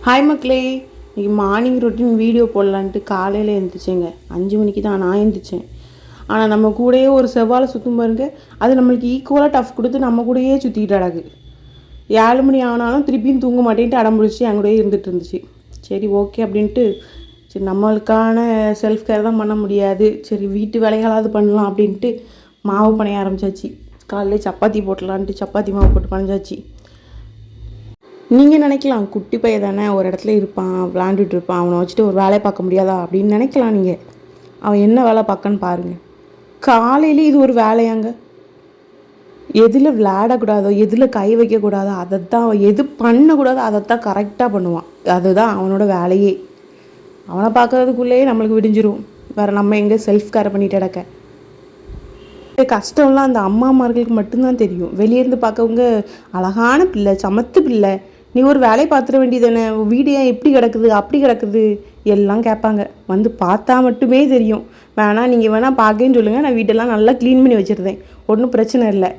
Hi மக்களே, இன்றைக்கி morning routine video போடலான்ட்டு காலையில் எழுந்திரிச்சேங்க. 5 மணிக்கு தான் நான் எழுந்திரிச்சேன். ஆனால் நம்ம கூடயே ஒரு செவ்வாழை சுற்றும் பாருங்க, அது நம்மளுக்கு ஈக்குவலாக டஃப் கொடுத்து நம்ம கூடயே சுற்றிக்கிட்டு அடகு. 7 மணி ஆனாலும் திருப்பியும் தூங்க மாட்டேன்ட்டு அடம்பிடிச்சி என் கூடயே இருந்துகிட்டு இருந்துச்சு. சரி ஓகே அப்படின்ட்டு, சரி நம்மளுக்கான செல்ஃப் கேர் தான் பண்ண முடியாது, சரி வீட்டு வேலைகளாவது பண்ணலாம் அப்படின்ட்டு மாவு பணைய ஆரம்பித்தாச்சு. காலையில் சப்பாத்தி போட்டலான்ட்டு சப்பாத்தி மாவு போட்டு பனைஞ்சாச்சு. நீங்கள் நினைக்கலாம், குட்டி பையன் தானே, ஒரு இடத்துல இருப்பான், விளாண்டுட்டு இருப்பான், அவனை வச்சுட்டு ஒரு வேலையை பார்க்க முடியாதா அப்படின்னு நினைக்கலாம். நீங்கள் அவன் என்ன வேலை பார்க்கன்னு பாருங்கள். காலையிலே இது ஒரு வேலையாங்க. எதில் விளையாடக்கூடாதோ, எதில் கை வைக்கக்கூடாதோ அதைத்தான் அவன், எது பண்ணக்கூடாதோ அதைத்தான் கரெக்டாக பண்ணுவான். அதுதான் அவனோட வேலையே. அவனை பார்க்கறதுக்குள்ளேயே நம்மளுக்கு விடிஞ்சிரும். வேறு நம்ம எங்கே செல்ஃப் கேர் பண்ணிட்டு கிடக்க. கஷ்டம்லாம் அந்த அம்மாமார்களுக்கு மட்டும்தான் தெரியும். வெளியேருந்து பார்க்கவங்க அழகான பிள்ளை, சமத்து பிள்ளை, நீ ஒரு வேலையை பார்த்துட வேண்டியதானே, வீடு ஏன் எப்படி கிடக்குது அப்படி கிடக்குது எல்லாம் கேட்பாங்க. வந்து பார்த்தா மட்டுமே தெரியும். வேணால் நீங்கள் வேணால் பார்க்கன்னு சொல்லுங்கள், நான் வீட்டெல்லாம் நல்லா க்ளீன் பண்ணி வச்சுருந்தேன், ஒன்றும் பிரச்சனை இல்லை.